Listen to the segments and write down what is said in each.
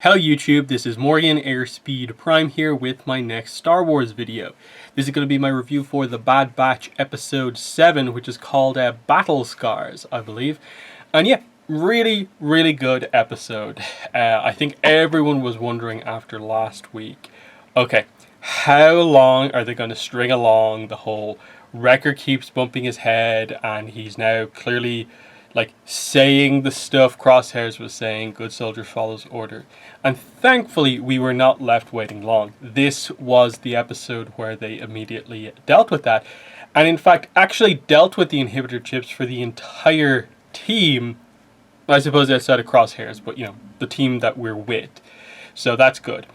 Hello YouTube, this is Morgan Airspeed Prime here with my next Star Wars video. This is going to be my review for The Bad Batch Episode 7, which is called Battle Scars, I believe. And yeah, really good episode. I think everyone was wondering after last week, okay, how long are they going to string along the whole Wrecker keeps bumping his head and he's now clearly like saying the stuff Crosshairs was saying, good soldier follows order. And thankfully we were not left waiting long. This was the episode where they immediately dealt with that, and in fact actually dealt with the inhibitor chips for the entire team, I suppose outside of Crosshairs, but you know, the team that we're with. So that's good.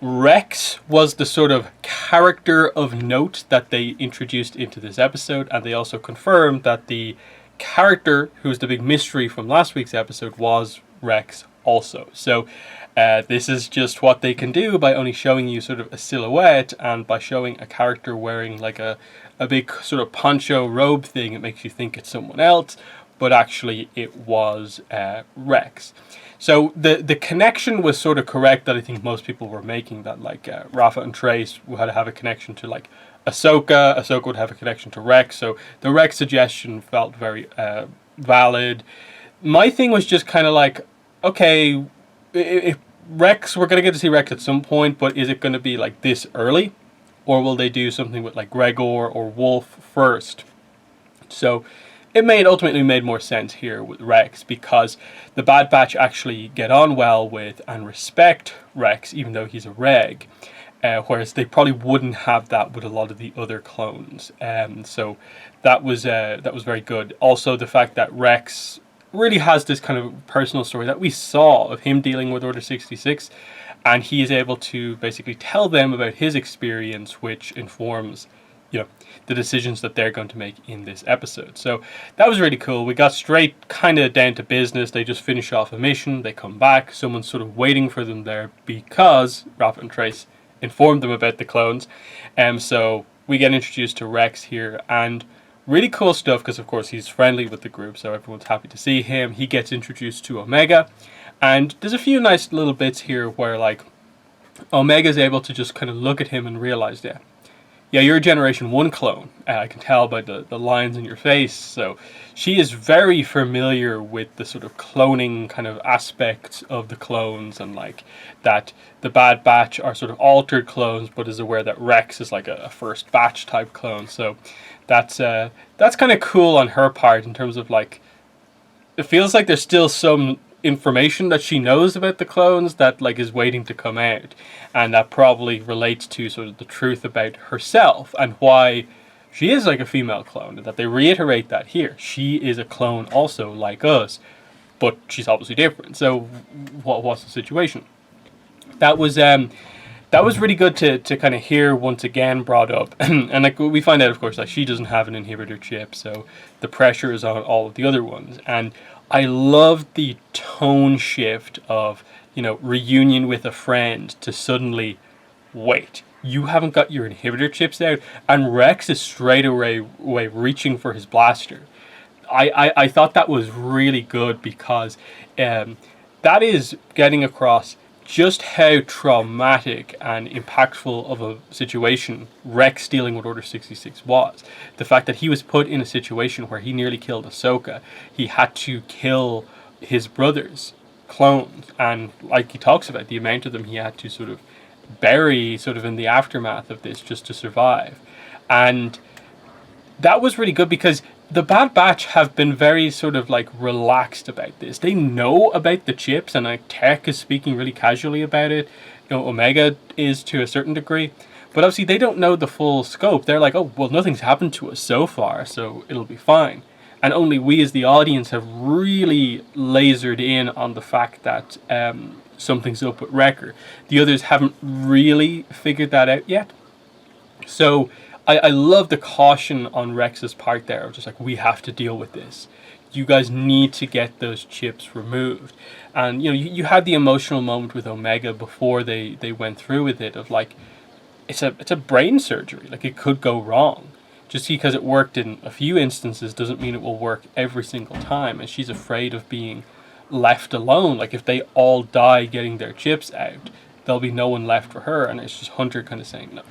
Rex was the sort of character of note that they introduced into this episode, and they also confirmed that the character who's the big mystery from last week's episode was Rex also. So this is just what they can do by only showing you sort of a silhouette, and by showing a character wearing like a big sort of poncho robe thing, it makes you think it's someone else, but actually it was Rex. So the connection was sort of correct that I think most people were making, that like Rafa and Trace had to have a connection to like Ahsoka would have a connection to Rex, so the Rex suggestion felt very valid. My thing was just kind of like, okay, if Rex, we're going to get to see Rex at some point, but is it going to be like this early? Or will they do something with like Gregor or Wolf first? So it ultimately made more sense here with Rex, because the Bad Batch actually get on well with and respect Rex, even though he's a reg. Whereas they probably wouldn't have that with a lot of the other clones. So that was very good. Also, the fact that Rex really has this kind of personal story that we saw of him dealing with Order 66, and he is able to basically tell them about his experience, which informs, you know, the decisions that they're going to make in this episode. So that was really cool. We got straight kind of down to business. They just finish off a mission. They come back. Someone's sort of waiting for them there because Rafa and Trace informed them about the clones. So we get introduced to Rex here, and really cool stuff, because of course he's friendly with the group, so everyone's happy to see him. He gets introduced to Omega, and there's a few nice little bits here where like Omega's able to just kind of look at him and realize, yeah, you're a Generation 1 clone. I can tell by the lines in your face. So she is very familiar with the sort of cloning kind of aspects of the clones, and like that the Bad Batch are sort of altered clones, but is aware that Rex is like a first batch type clone. So that's kind of cool on her part, in terms of like, it feels like there's still some information that she knows about the clones that like is waiting to come out, and that probably relates to sort of the truth about herself and why she is like a female clone, and that they reiterate that here. She is a clone also like us, but she's obviously different. So what's the situation? That was really good to kind of hear once again brought up. And like we find out, of course, that she doesn't have an inhibitor chip, so the pressure is on all of the other ones. And I loved the tone shift of, you know, reunion with a friend to suddenly, wait, you haven't got your inhibitor chips out? And Rex is straight away reaching for his blaster. I thought that was really good, because that is getting across just how traumatic and impactful of a situation Rex dealing with Order 66 was. The fact that he was put in a situation where he nearly killed Ahsoka. He had to kill his brother's clones, and like he talks about, the amount of them he had to sort of bury sort of in the aftermath of this just to survive. And that was really good, because the Bad Batch have been very sort of like relaxed about this. They know about the chips, and like Tech is speaking really casually about it. You know, Omega is to a certain degree, but obviously they don't know the full scope. They're like, oh, well, nothing's happened to us so far, so it'll be fine. And only we as the audience have really lasered in on the fact that something's up with Wrecker. The others haven't really figured that out yet. So I love the caution on Rex's part there, of just like, we have to deal with this. You guys need to get those chips removed. And you know, you had the emotional moment with Omega before they went through with it, of like, it's a brain surgery. Like, it could go wrong. Just because it worked in a few instances doesn't mean it will work every single time. And she's afraid of being left alone. Like if they all die getting their chips out, there'll be no one left for her, and it's just Hunter kind of saying, no,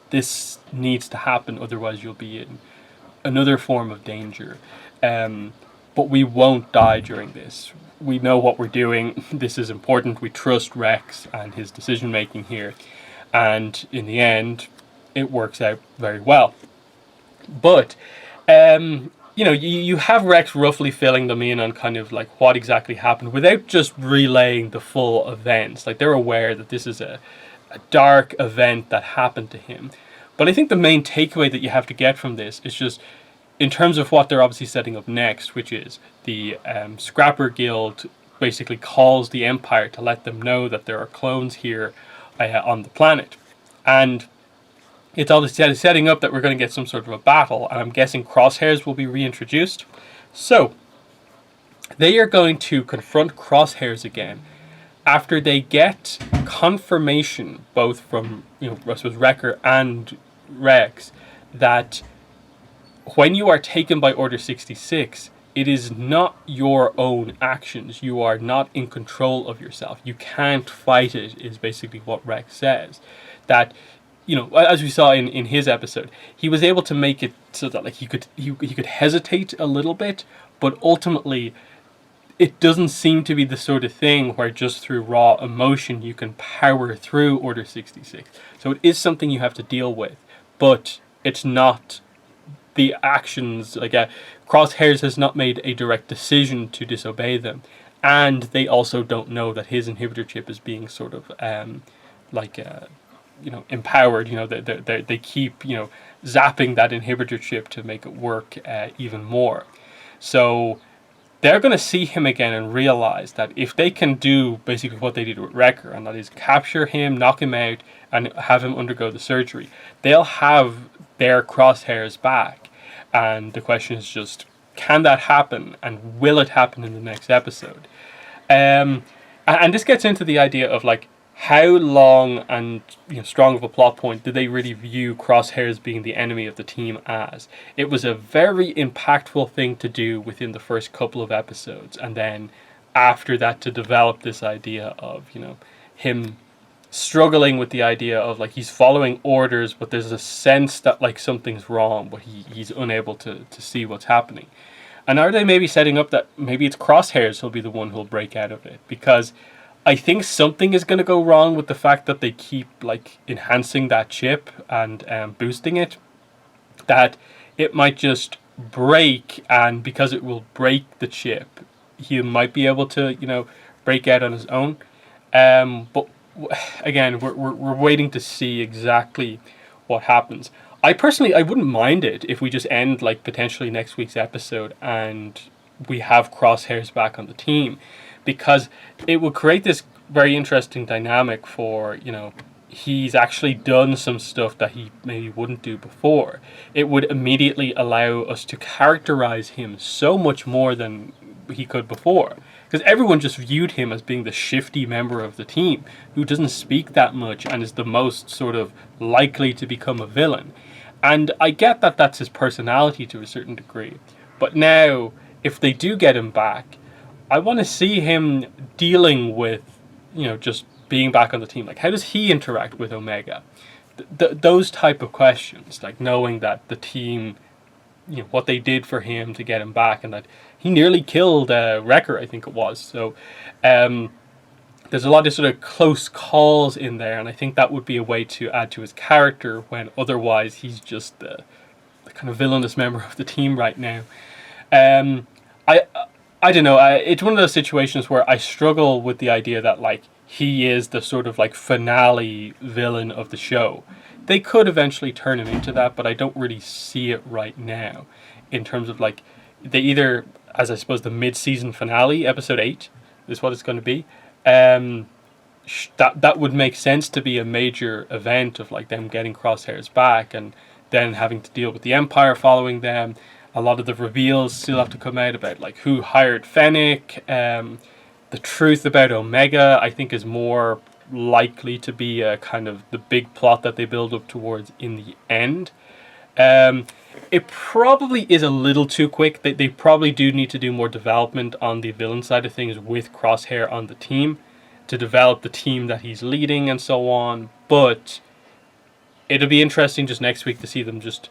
this needs to happen, otherwise you'll be in another form of danger. But we won't die during this. We know what we're doing. This is important. We trust Rex and his decision making here. And in the end, it works out very well. But, you have Rex roughly filling them in on kind of like what exactly happened without just relaying the full events. Like they're aware that this is a dark event that happened to him. But I think the main takeaway that you have to get from this is just in terms of what they're obviously setting up next, which is the Scrapper Guild basically calls the Empire to let them know that there are clones here on the planet. And it's obviously setting up that we're going to get some sort of a battle, and I'm guessing Crosshairs will be reintroduced. So, they are going to confront Crosshairs again after they get confirmation, both from, I suppose, Wrecker and Rex, that when you are taken by Order 66, it is not your own actions. You are not in control of yourself. You can't fight it, is basically what Rex says. That, as we saw in his episode, he was able to make it so that like he could hesitate a little bit, but ultimately it doesn't seem to be the sort of thing where just through raw emotion you can power through Order 66. So it is something you have to deal with, but it's not the actions. Like Crosshairs has not made a direct decision to disobey them, and they also don't know that his inhibitor chip is being sort of empowered. They keep zapping that inhibitor chip to make it work even more. So they're going to see him again and realize that if they can do basically what they did with Wrecker, and that is capture him, knock him out, and have him undergo the surgery, they'll have their Crosshairs back. And the question is just, can that happen, and will it happen in the next episode? And this gets into the idea of like how long and strong of a plot point did they really view Crosshairs being the enemy of the team as. It was a very impactful thing to do within the first couple of episodes, and then after that to develop this idea of him struggling with the idea of like he's following orders, but there's a sense that like something's wrong, but he's unable to see what's happening. And are they maybe setting up that maybe it's Crosshairs who'll be the one who'll break out of it? Because I think something is going to go wrong with the fact that they keep like enhancing that chip and boosting it, that it might just break, and because it will break the chip, he might be able to break out on his own. But again, we're waiting to see exactly what happens. I wouldn't mind it if we just end like potentially next week's episode and we have Crosshairs back on the team, because it would create this very interesting dynamic for he's actually done some stuff that he maybe wouldn't do before. It would immediately allow us to characterize him so much more than he could before. Because everyone just viewed him as being the shifty member of the team who doesn't speak that much and is the most sort of likely to become a villain. And I get that that's his personality to a certain degree. But now, if they do get him back, I want to see him dealing with, just being back on the team. Like, how does he interact with Omega? Those type of questions, like knowing that the team, what they did for him to get him back, and that he nearly killed Wrecker, I think it was. So there's a lot of sort of close calls in there, and I think that would be a way to add to his character when otherwise he's just the kind of villainous member of the team right now. I don't know. It's one of those situations where I struggle with the idea that like he is the sort of like finale villain of the show. They could eventually turn him into that, but I don't really see it right now. In terms of like, they either, as I suppose the mid-season finale, episode 8, is what it's going to be. That would make sense to be a major event of like them getting Crosshairs back and then having to deal with the Empire following them. A lot of the reveals still have to come out about like who hired Fennec. The truth about Omega, I think, is more likely to be a kind of the big plot that they build up towards in the end. It probably is a little too quick. They probably do need to do more development on the villain side of things with Crosshair on the team to develop the team that he's leading and so on. But it'll be interesting just next week to see them just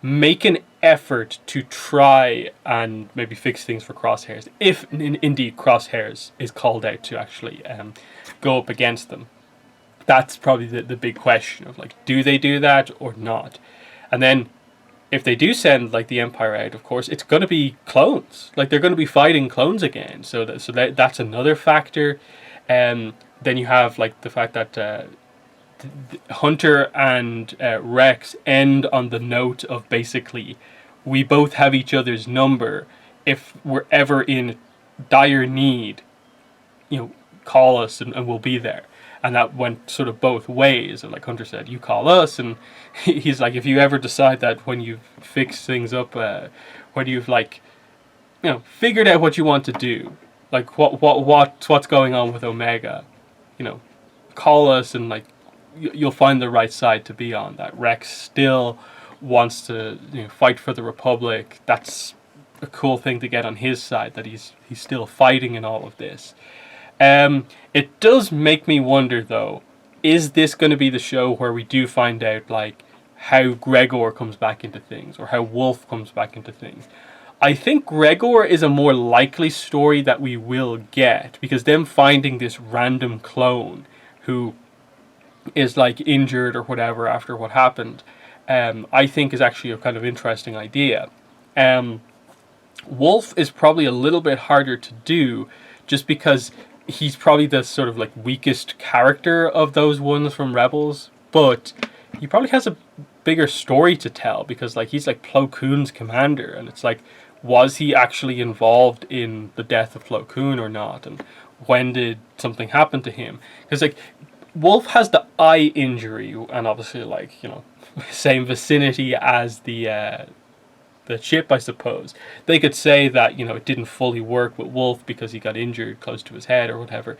make an effort to try and maybe fix things for Crosshairs, if indeed Crosshairs is called out to actually go up against them. That's probably the big question of like, do they do that or not? And then if they do send like the Empire out, of course, it's going to be clones. Like they're going to be fighting clones again. So that's another factor. Then you have like the fact that Hunter and Rex end on the note of basically, we both have each other's number. If we're ever in dire need, call us and we'll be there. And that went sort of both ways. And like Hunter said, you call us, and he's like, if you ever decide that when you've fixed things up, when you've like, figured out what you want to do, like what's going on with Omega, call us and like you'll find the right side to be on. That Rex still wants to fight for the Republic. That's a cool thing to get on his side, that he's still fighting in all of this. It does make me wonder, though, is this going to be the show where we do find out, like, how Gregor comes back into things, or how Wolf comes back into things? I think Gregor is a more likely story that we will get, because them finding this random clone who is, like, injured or whatever after what happened, I think is actually a kind of interesting idea. Wolf is probably a little bit harder to do, just because he's probably the sort of like weakest character of those ones from Rebels, but he probably has a bigger story to tell, because like he's like Plo Koon's commander, and it's like, was he actually involved in the death of Plo Koon or not, and when did something happen to him? Because like Wolf has the eye injury, and obviously like same vicinity as the chip, I suppose. They could say that it didn't fully work with Wolf because he got injured close to his head or whatever.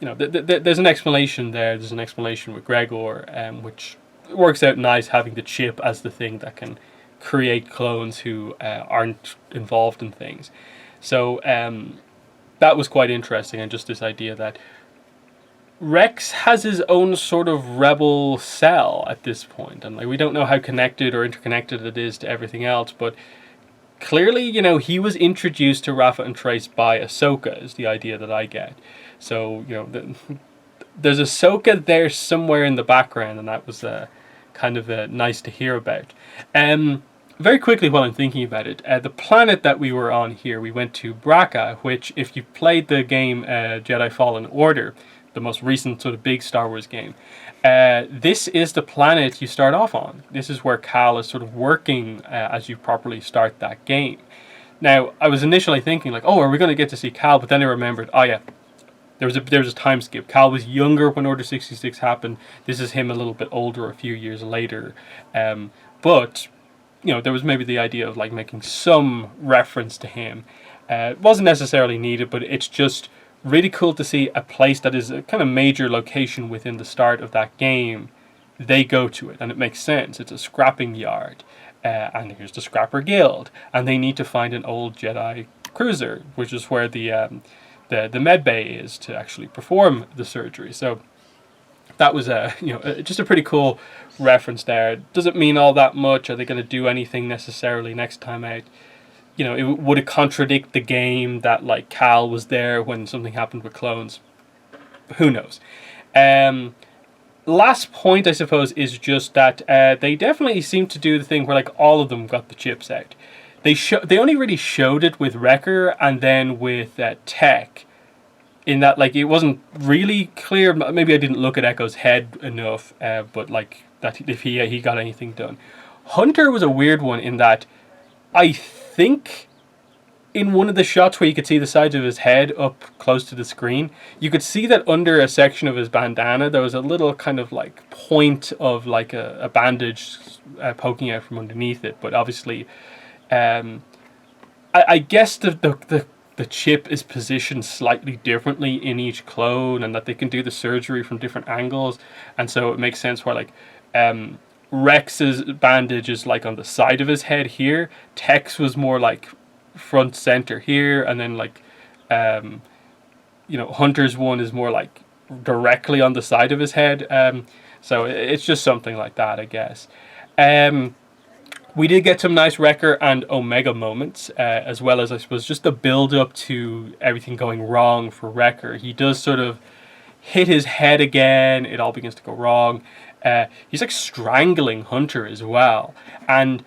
There's an explanation there. There's an explanation with Gregor, which works out nice, having the chip as the thing that can create clones who aren't involved in things. So that was quite interesting, and just this idea that Rex has his own sort of rebel cell at this point, and like we don't know how connected or interconnected it is to everything else, but clearly, he was introduced to Rafa and Trace by Ahsoka, is the idea that I get. So, there's Ahsoka there somewhere in the background, and that was kind of nice to hear about. Very quickly, while I'm thinking about it, the planet that we were on here, we went to Braca, which, if you played the game Jedi Fallen Order, the most recent sort of big Star Wars game, this is the planet you start off on. This is where Cal is sort of working as you properly start that game. Now, I was initially thinking like, oh, are we going to get to see Cal? But then I remembered, oh yeah, there was a time skip. Cal was younger when Order 66 happened. This is him a little bit older, a few years later. But there was maybe the idea of like making some reference to him. It wasn't necessarily needed, but it's just really cool to see a place that is a kind of major location within the start of that game. They go to it, and it makes sense. It's a scrapping yard, and here's the Scrapper Guild, and they need to find an old Jedi cruiser, which is where the med bay is to actually perform the surgery. So that was just a pretty cool reference there. Doesn't mean all that much. Are they going to do anything necessarily next time out? Would it contradict the game that like Cal was there when something happened with clones? Who knows? Last point, I suppose, is just that they definitely seem to do the thing where like all of them got the chips out. They only really showed it with Wrecker and then with Tech, in that like it wasn't really clear. Maybe I didn't look at Echo's head enough, but like that if he got anything done. Hunter was a weird one in that I think in one of the shots where you could see the sides of his head up close to the screen, you could see that under a section of his bandana there was a little kind of like point of like a bandage poking out from underneath it. But obviously, I guess the chip is positioned slightly differently in each clone, and that they can do the surgery from different angles, and so it makes sense where like Rex's bandage is like on the side of his head here. Tech's was more like front center here, and then like Hunter's one is more like directly on the side of his head. So it's just something like that, I guess. We did get some nice Wrecker and Omega moments, as well as, I suppose, just the build up to everything going wrong for Wrecker. He does sort of hit his head again. It all begins to go wrong. He's like strangling Hunter as well. And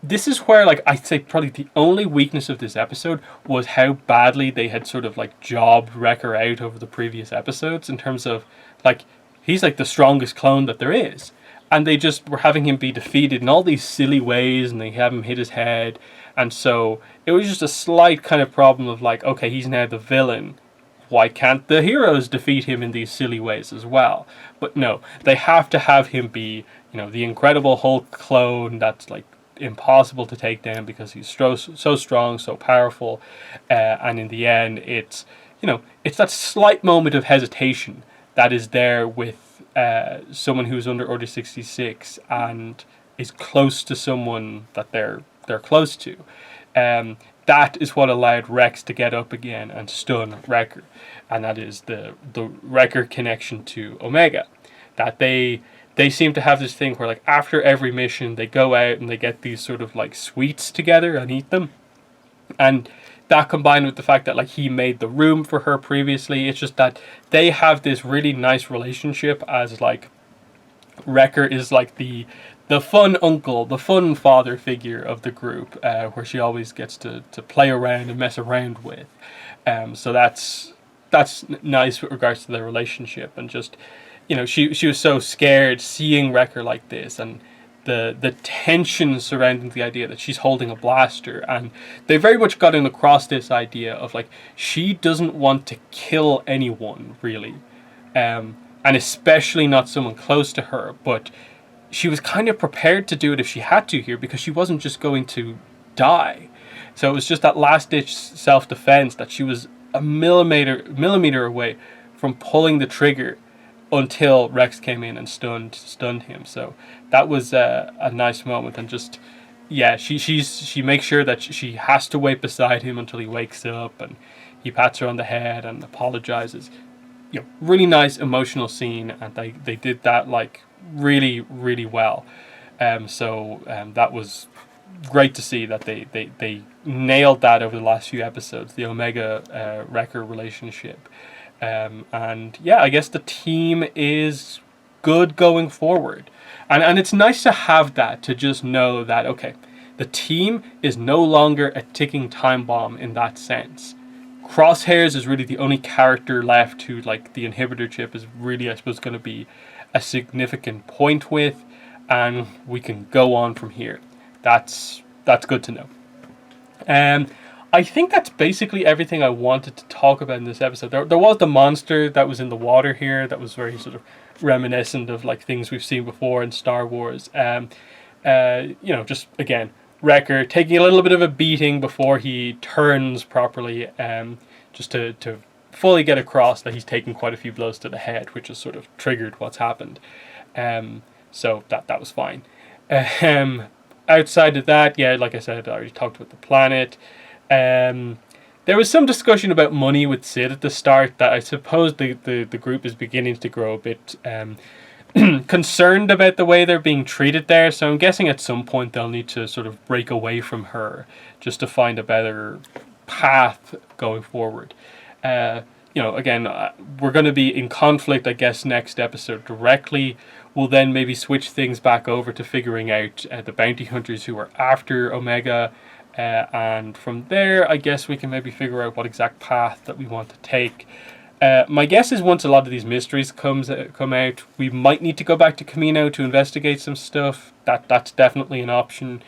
this is where, like, I'd say probably the only weakness of this episode was how badly they had sort of like jobbed Wrecker out over the previous episodes, in terms of like, he's like the strongest clone that there is. And they just were having him be defeated in all these silly ways, and they have him hit his head. And so it was just a slight kind of problem of like, okay, he's now the villain. Why can't the heroes defeat him in these silly ways as well? But no, they have to have him be, the Incredible Hulk clone that's like impossible to take down because he's so strong, so powerful. And in the end, it's that slight moment of hesitation that is there with someone who's under Order 66 and is close to someone that they're close to. That is what allowed Rex to get up again and stun Wrecker, and that is the Wrecker connection to Omega. That they seem to have this thing where, like, after every mission they go out and they get these sort of like sweets together and eat them, and that combined with the fact that like he made the room for her previously, it's just that they have this really nice relationship, as like Wrecker is like the fun uncle, the fun father figure of the group, where she always gets to play around and mess around with. So that's nice with regards to their relationship, and just she was so scared seeing Wrecker like this, and the tension surrounding the idea that she's holding a blaster, and they very much got in across this idea of like, she doesn't want to kill anyone really, and especially not someone close to her, but she was kind of prepared to do it if she had to here, because she wasn't just going to die. So it was just that last ditch self-defense, that she was a millimeter away from pulling the trigger until Rex came in and stunned him. So that was a nice moment, and just she makes sure that she has to wait beside him until he wakes up, and he pats her on the head and apologizes. Really nice emotional scene, and they did that like really, really well. That was great to see that they nailed that over the last few episodes, the Omega Wrecker relationship. I guess the team is good going forward. And it's nice to have that, to just know that, okay, the team is no longer a ticking time bomb in that sense. Crosshairs is really the only character left who, like, the inhibitor chip is really, I suppose, going to be a significant point with, and we can go on from here. That's good to know. I think that's basically everything I wanted to talk about in this episode. There was the monster that was in the water here that was very sort of reminiscent of like things we've seen before in Star Wars. Just again, Wrecker taking a little bit of a beating before he turns properly, just to fully get across that he's taken quite a few blows to the head, which has sort of triggered what's happened. So that was fine. Outside of that, like I said, I already talked about the planet. There was some discussion about money with Sid at the start that I suppose the group is beginning to grow a bit concerned about the way they're being treated there. So I'm guessing at some point they'll need to sort of break away from her just to find a better path going forward. Again, we're going to be in conflict, I guess, next episode directly. We'll then maybe switch things back over to figuring out the bounty hunters who are after Omega. And from there, I guess we can maybe figure out what exact path that we want to take. My guess is once a lot of these mysteries come out, we might need to go back to Kamino to investigate some stuff. That's definitely an option.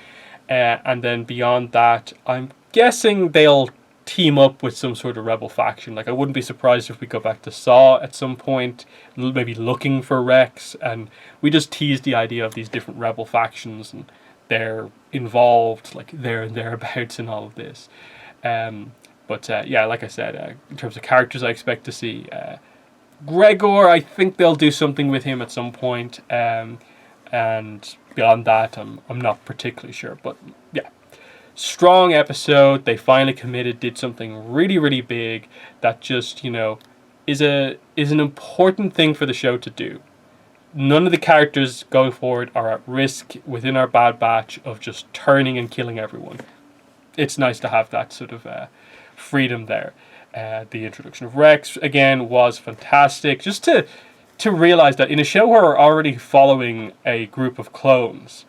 And then beyond that, I'm guessing they'll team up with some sort of rebel faction. Like, I wouldn't be surprised if we go back to Saw at some point, maybe looking for Rex, and we just tease the idea of these different rebel factions, and they're involved, like, there and thereabouts in all of this. Like I said, in terms of characters I expect to see, Gregor, I think they'll do something with him at some point. And beyond that, I'm not particularly sure. But yeah, strong episode. They finally committed, did something really, really big that just, is an important thing for the show to do. None of the characters going forward are at risk within our Bad Batch of just turning and killing everyone. It's nice to have that sort of freedom there. The introduction of Rex, again, was fantastic. Just to realize that in a show where we're already following a group of clones,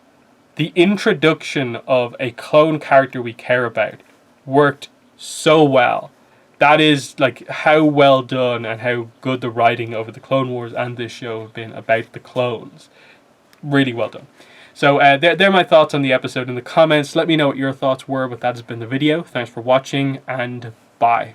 the introduction of a clone character we care about worked so well. That is like how well done and how good the writing over the Clone Wars and this show have been about the clones. Really well done. So they're my thoughts on the episode in the comments. Let me know what your thoughts were, but that has been the video. Thanks for watching, and bye.